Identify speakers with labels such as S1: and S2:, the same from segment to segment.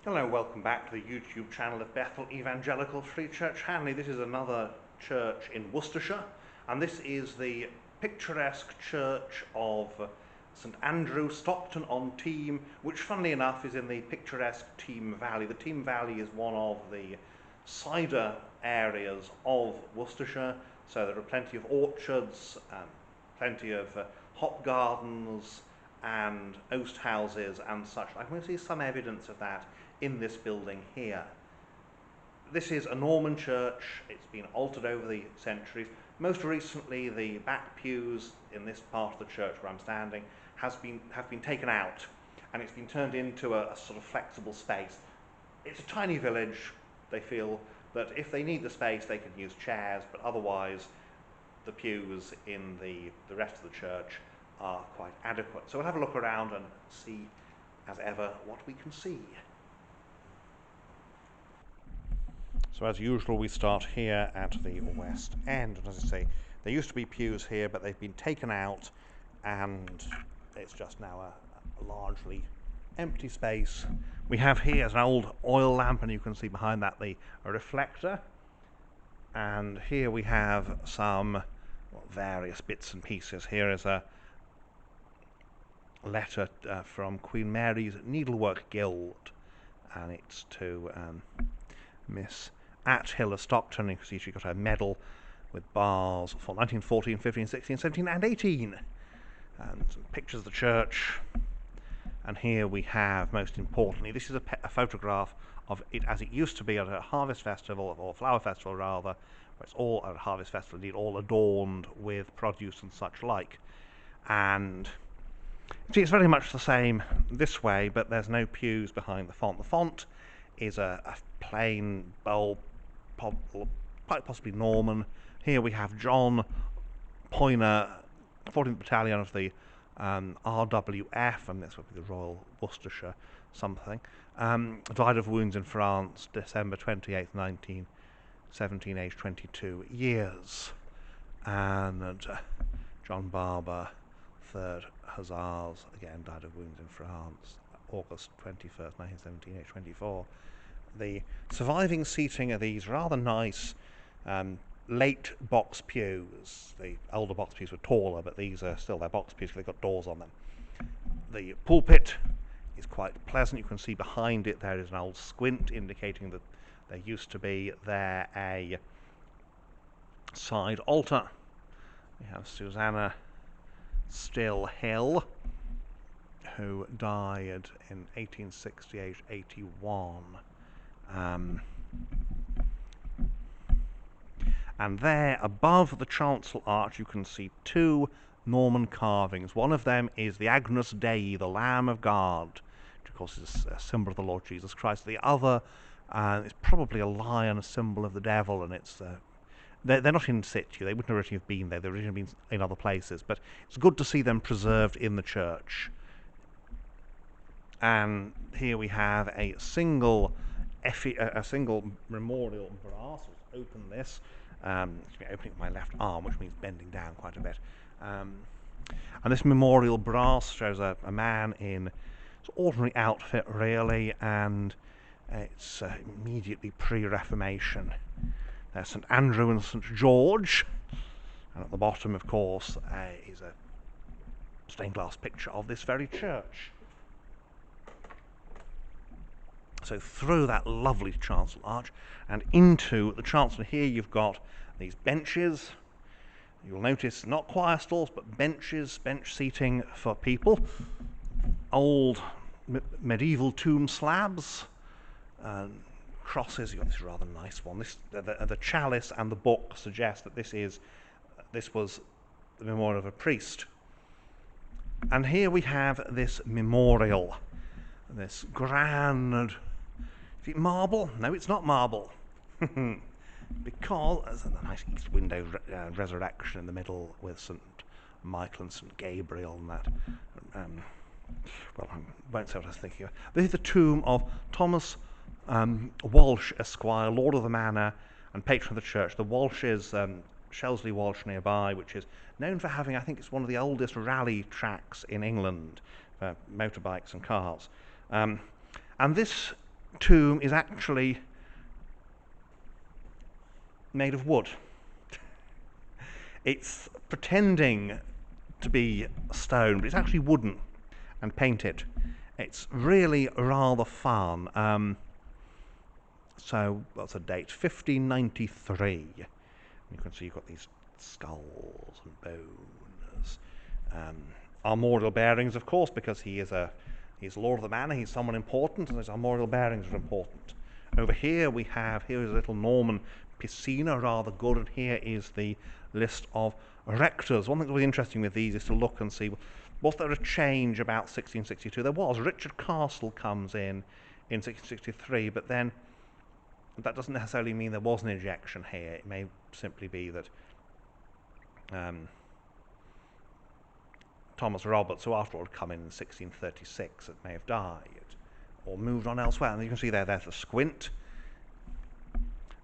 S1: Hello, welcome back to the YouTube channel of Bethel Evangelical Free Church Hanley. This is another church in Worcestershire, and this is the picturesque church of St Andrew, Stockton-on-Teme, which funnily enough is in the picturesque Teme Valley. The Teme Valley is one of the cider areas of Worcestershire, so there are plenty of orchards, plenty of hop gardens and oast houses and such. I can see some evidence of that in this building here. This is a Norman church. It's been altered over the centuries. Most recently, the back pews in this part of the church where I'm standing have been taken out, and it's been turned into a sort of flexible space. It's a tiny village. They feel that if they need the space, they can use chairs, but otherwise the pews in the rest of the church are quite adequate. So we'll have a look around and see, as ever, what we can see. So as usual, we start here at the west end, and as I say, there used to be pews here, but they've been taken out, and it's just now a largely empty space. We have here an old oil lamp, and you can see behind that a reflector, and here we have some various bits and pieces. Here is a letter from Queen Mary's Needlework Guild, and it's to Miss Athill of Stockton. You can see she got a medal with bars for 1914, 15, 16, 17 and 18, and some pictures of the church. And here we have, most importantly, this is a photograph of it as it used to be at a harvest festival, or flower festival rather, where it's all at a harvest festival, indeed, all adorned with produce and such like. And see, it's very much the same this way, but there's no pews behind the font. The font is a plain bulb, quite possibly Norman. Here we have John Poyner, 14th Battalion of the RWF, and this would be the Royal Worcestershire something, died of wounds in France, December 28th, 1917, aged 22 years. And John Barber, 3rd Hussars, again died of wounds in France, August 21st, 1917, aged 24. The surviving seating are these rather nice late box pews. The older box pews were taller, but these are still their box pews because they've got doors on them. The pulpit is quite pleasant. You can see behind it there is an old squint, indicating that there used to be there a side altar. We have Susanna Still Hill, who died in 1860, aged 81. And there, above the chancel arch, you can see two Norman carvings. One of them is the Agnus Dei, the Lamb of God, which of course is a symbol of the Lord Jesus Christ. The other is probably a lion, a symbol of the devil, and it's they're not in situ. They wouldn't originally have been there. They've originally been in other places, but it's good to see them preserved in the church. And here we have a single memorial brass. Let's open this. Opening with my left arm, which means bending down quite a bit. And this memorial brass shows a man in ordinary outfit, really, and it's immediately pre-Reformation. There's St Andrew and St George, and at the bottom, of course, is a stained glass picture of this very church. So through that lovely chancel arch and into the chancel, here you've got these benches. You'll notice not choir stalls, but benches, bench seating for people. Old medieval tomb slabs, crosses. You've got this rather nice one. The chalice and the book suggest that this was the memorial of a priest. And here we have this memorial, this grand. Is it marble? No, it's not marble. Because there's a nice east window resurrection in the middle with St Michael and St Gabriel and that. Well, I won't say what I was thinking of. This is the tomb of Thomas Walsh, Esquire, Lord of the Manor and patron of the church. The Walsh is Shelsley Walsh nearby, which is known for having, I think it's one of the oldest rally tracks in England for motorbikes and cars. And this tomb is actually made of wood. It's pretending to be stone, but it's actually wooden and painted. It's really rather fun. So what's the date? 1593. You can see you've got these skulls and bones. Armorial bearings, of course, because he's Lord of the Manor, he's someone important, and his armorial bearings are important. Over here here is a little Norman piscina, rather good, and here is the list of rectors. One thing that was interesting with these is to look and see, was there a change about 1662? There was. Richard Castle comes in 1663, but then that doesn't necessarily mean there was an ejection here. It may simply be that Thomas Roberts, who after all had come in 1636, it may have died or moved on elsewhere. And you can see there's the squint.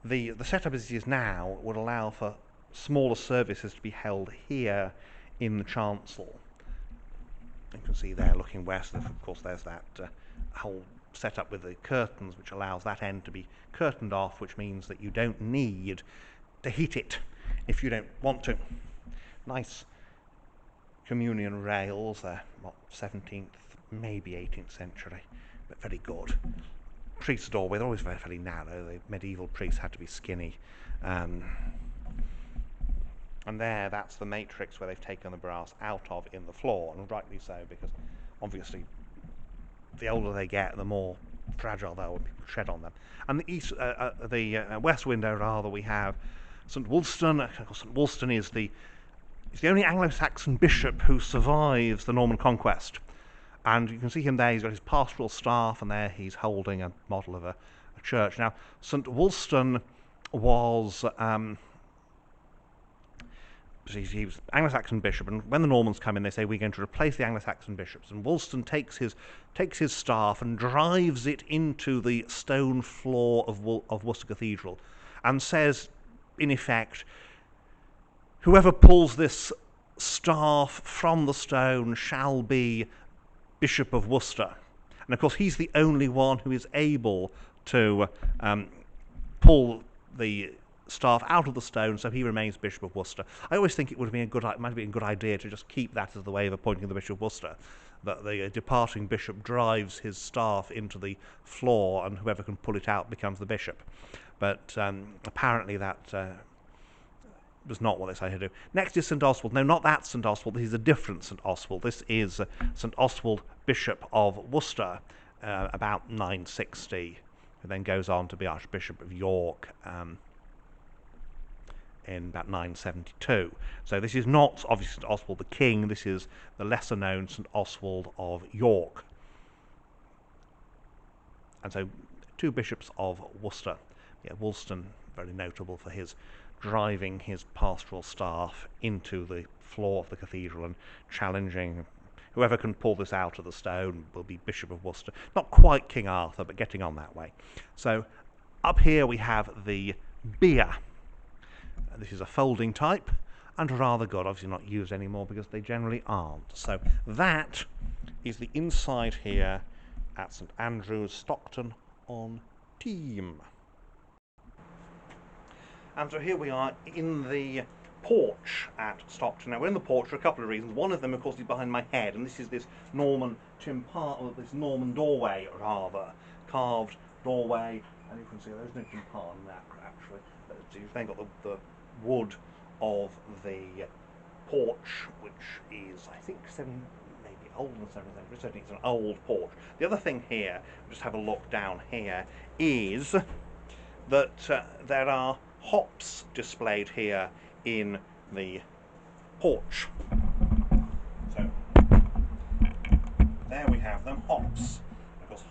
S1: The setup as it is now would allow for smaller services to be held here in the chancel. You can see there, looking west, of course there's that whole setup with the curtains, which allows that end to be curtained off, which means that you don't need to heat it if you don't want to. Nice communion rails, they're what, 17th, maybe 18th century, but very good. Priest's doorway, they're always very, very narrow. The medieval priests had to be skinny. And there, that's the matrix where they've taken the brass out of in the floor, and rightly so, because obviously the older they get, the more fragile they are when people tread on them. And the west window, rather, we have St Wulstan. St Wulstan is the only Anglo-Saxon bishop who survives the Norman conquest. And you can see him there, he's got his pastoral staff, and there he's holding a model of a church. Now, St Wulstan was he was Anglo-Saxon bishop, and when the Normans come in, they say, we're going to replace the Anglo-Saxon bishops. And Wulstan takes his staff and drives it into the stone floor of Worcester Cathedral, and says, in effect, whoever pulls this staff from the stone shall be Bishop of Worcester. And of course, he's the only one who is able to pull the staff out of the stone, so he remains Bishop of Worcester. I always think it might have been a good idea to just keep that as the way of appointing the Bishop of Worcester, that the departing bishop drives his staff into the floor, and whoever can pull it out becomes the bishop. But apparently that was not what they decided to do. Next is St Oswald. No, not that St Oswald. This is a different St Oswald. This is St Oswald, Bishop of Worcester, about 960, who then goes on to be Archbishop of York in about 972. So this is not obviously St Oswald the King. This is the lesser known St Oswald of York. And so two bishops of Worcester. Yeah, Wulstan, very notable for his driving his pastoral staff into the floor of the cathedral and challenging whoever can pull this out of the stone will be Bishop of Worcester. Not quite King Arthur, but getting on that way. So up here we have the bier. This is a folding type, and rather good, obviously not used anymore because they generally aren't. So that is the inside here at St Andrew's, Stockton-on-Teme. And so here we are in the porch at Stockton. Now we're in the porch for a couple of reasons. One of them, of course, is behind my head, and this is this Norman doorway, rather, carved doorway, and you can see there's no timpani in that actually. You've then got the wood of the porch, which is, I think, maybe older than 7th century. Certainly it's an old porch. The other thing here, just have a look down here, is that there are hops displayed here in the porch. So there we have them, hops. Because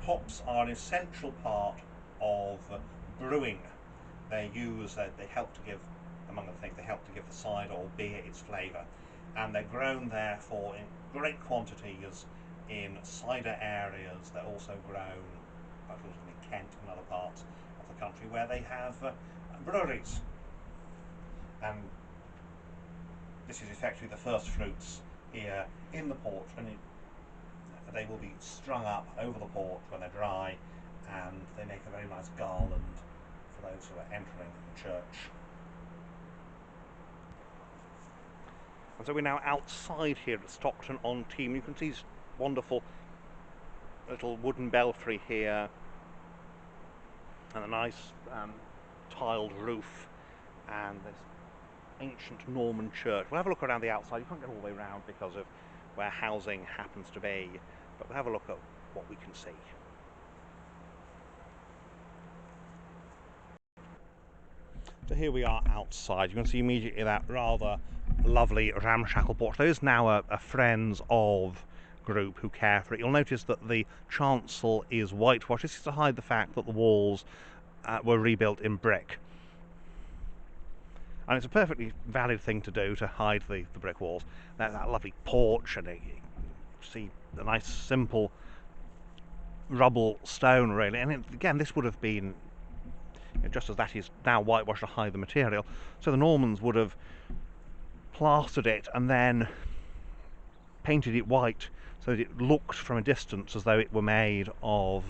S1: hops are an essential part of brewing. They help to give, among other things, they help to give the cider or beer its flavour. And they're grown therefore in great quantities in cider areas. They're also grown, particularly in Kent and other parts of the country where they have breweries. And this is effectively the first fruits here in the porch, and they will be strung up over the porch when they're dry, and they make a very nice garland for those who are entering the church. And so we're now outside here at Stockton-on-Teme. You can see this wonderful little wooden belfry here, and a nice tiled roof, and this ancient Norman church. We'll have a look around the outside. You can't get all the way around because of where housing happens to be, but we'll have a look at what we can see. So here we are outside. You can see immediately that rather lovely ramshackle porch. There is now a Friends of group who care for it. You'll notice that the chancel is whitewashed. This is to hide the fact that the walls were rebuilt in brick. And it's a perfectly valid thing to do, to hide the brick walls. There's that lovely porch, and you see a nice simple rubble stone really. And again, this would have been, just as that is now whitewashed to hide the material, so the Normans would have plastered it and then painted it white so that it looked from a distance as though it were made of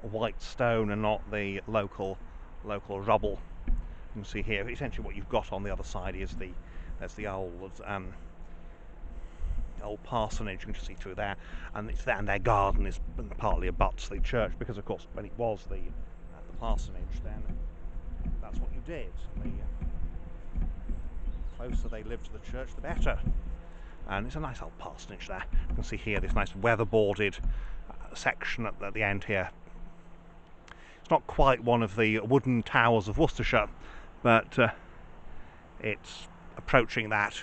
S1: white stone and not the local rubble. You can see here, essentially what you've got on the other side is there's the old parsonage. You can just see through there, and it's there, and their garden is partly abuts the church, because of course when it was the parsonage, then that's what you did. The closer they lived to the church, the better. And it's a nice old parsonage there. You can see here this nice weatherboarded section at the end here. It's not quite one of the wooden towers of Worcestershire, but it's approaching that.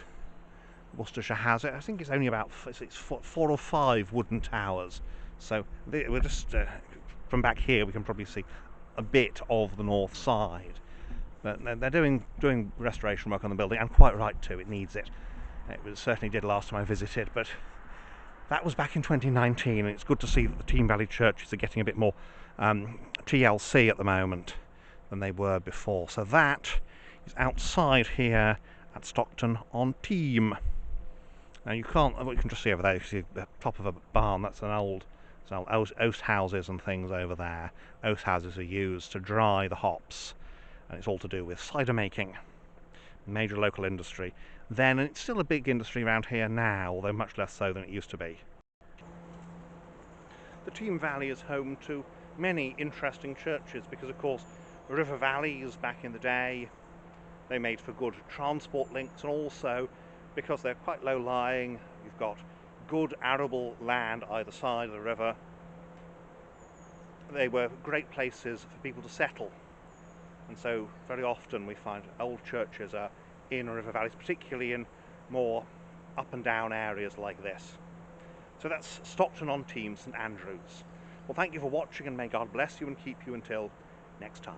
S1: Worcestershire has it. I think it's only about 4 or 5 wooden towers. So we're just from back here we can probably see a bit of the north side. But they're doing restoration work on the building, and quite right too. It needs it. It certainly did last time I visited, but that was back in 2019, and it's good to see that the Teme Valley churches are getting a bit more TLC at the moment than they were before. So that is outside here at Stockton-on-Teme. Now you can just see over there, you see the top of a barn. That's an old oast houses and things over there. Oast houses are used to dry the hops, and it's all to do with cider making. Major local industry then, and it's still a big industry around here now, although much less so than it used to be. The Teme Valley is home to many interesting churches because, of course, river valleys back in the day, they made for good transport links, and also because they're quite low-lying, you've got good arable land either side of the river. They were great places for people to settle, and so very often we find old churches are in river valleys, particularly in more up and down areas like this. So that's Stockton-on-Teme, St Andrews. Well, thank you for watching, and may God bless you and keep you until next time.